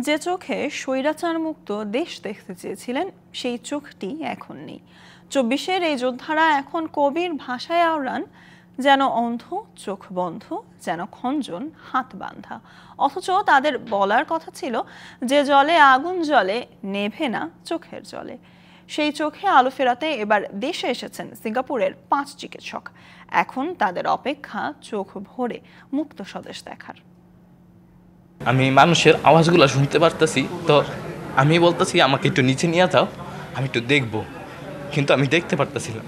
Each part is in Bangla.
যে চোখে স্বৈরাচার মুক্ত দেশ দেখতে চেয়েছিলেন সেই চোখটি এখন নেই। ২৪-এর এই যোদ্ধারা এখন কবির ভাষায় আওড়ান, যেন অন্ধ চোখ বন্ধ, যেন খঞ্জন হাত বাঁধা। অথচ তাদের বলার কথা ছিল যে জলে আগুন জ্বলে নেভে না চোখের জলে। সেই চোখে আলো ফেরাতে এবার দেশে এসেছেন সিঙ্গাপুরের 5 চিকিৎসক। এখন তাদের অপেক্ষা চোখ ভরে মুক্ত স্বদেশ দেখার। আমি মানুষের আওয়াজগুলো শুনতে পারতেছি, তো আমি বলতেছি আমাকে একটু নিচে নিয়ে যাও, আমি একটু দেখব, কিন্তু আমি দেখতে পারতেছি না।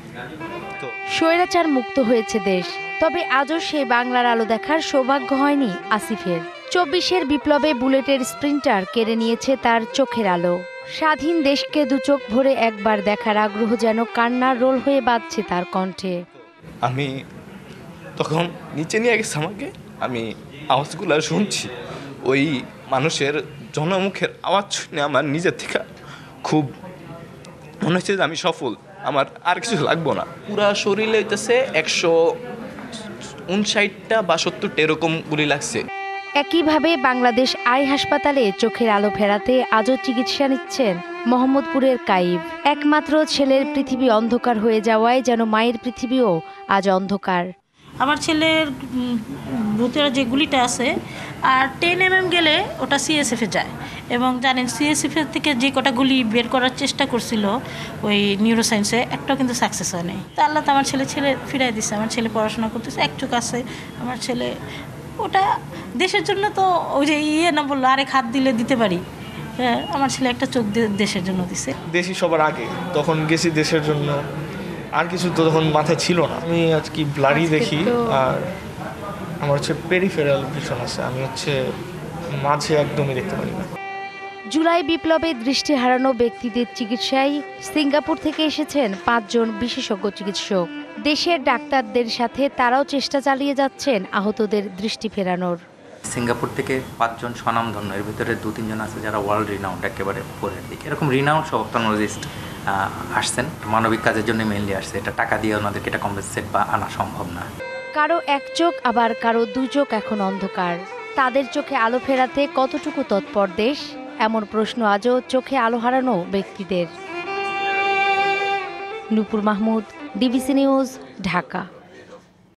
স্বৈরাচার মুক্ত হয়েছে দেশ, তবে আজও সেই বাংলার আলো দেখার সৌভাগ্য হয়নি আসিফের। ২৪-এর বিপ্লবে বুলেটের স্প্রিন্টার কেড়ে নিয়েছে তার চোখের আলো। স্বাধীন দেশকে দু চোখ ভরে একবার দেখার আগ্রহ যেন কান্নার রোল হয়ে বাজছে তার কণ্ঠে। আমি তখন নিচে নিয়ে গেছে আমাকে, আমি আওয়াজগুলো শুনছি, ওই মানুষের জনমুখের আওয়াজ শুনে আমার নিজের থেকে খুব মনে হচ্ছে যে আমি সফল, আমার আর কিছু লাগবো না। পুরা শরীরে হইতেছে 159টা বা 70টা এরকম গুলি লাগছে। একইভাবে বাংলাদেশ আই হাসপাতালে চোখের আলো ফেরাতে আজও চিকিৎসা নিচ্ছেন মোহাম্মদপুরের কাইব। একমাত্র ছেলের পৃথিবী অন্ধকার হয়ে যাওয়ায় যেন মায়ের পৃথিবীও আজ অন্ধকার। আমার ছেলের ভূতের যে গুলিটা আছে আর 10 mm গেলে ওটা সিএসএফে যায়, এবং জানেন সিএসএফের থেকে যে কটা গুলি বের করার চেষ্টা করছিল ওই নিউরোসায়েন্সে, একটাও কিন্তু সাকসেস হয় নাই। তা আল্লাহ তো আমার ছেলে ফিরাই দিচ্ছে। আমার ছেলে পড়াশোনা করতেছে, এক চোখ আছে আমার ছেলে। ওটা দেশের জন্য তো ওই যে না বললো আরেক হাত দিলে দিতে পারি, হ্যাঁ আমার ছেলে একটা চোখ দেশের জন্য দিছে। দেশই সবার আগে, তখন গেছি দেশের জন্য, আর কিছু তো তখন মাথায় ছিল না। আমি আজকে ব্লারি দেখি, আর আমার হচ্ছে পেরিফেরাল ভিশন আছে, আমি হচ্ছে মাঝে একদমই দেখতে পারি না। জুলাই বিপ্লবে দৃষ্টি হারানো ব্যক্তিদের চিকিৎসায় সিঙ্গাপুর থেকে এসেছেন 5 জন বিশেষজ্ঞ চিকিৎসক। দেশের ডাক্তারদের সাথে তারাও চেষ্টা চালিয়ে যাচ্ছেন আহতদের দৃষ্টি ফেরানোর। সিঙ্গাপুর থেকে 5 জন স্বনামধন্য, এর ভিতরে 2-3 জন আছে যারা ওয়ার্ল্ড রিনাউন্ড, একেবারে উপরের দিকে। এরকম রিনাউন্ড সব অপথলমোলজিস্ট আসছেন, মানবিক কাজের জন্য মেইনলি আসছে। এটা টাকা দিয়ে ওনাদেরকে এটা কম্পেনসেট বা আনা সম্ভব না। কারো এক চোখ আবার কারো 2 চোখ এখন অন্ধকার। তাদের চোখে আলো ফেরাতে কতটুকু তৎপর দেশ, এমন প্রশ্ন আজও চোখে আলো হারানো ব্যক্তিদের। নূপুর মাহমুদ, ডিবিসি নিউজ, ঢাকা।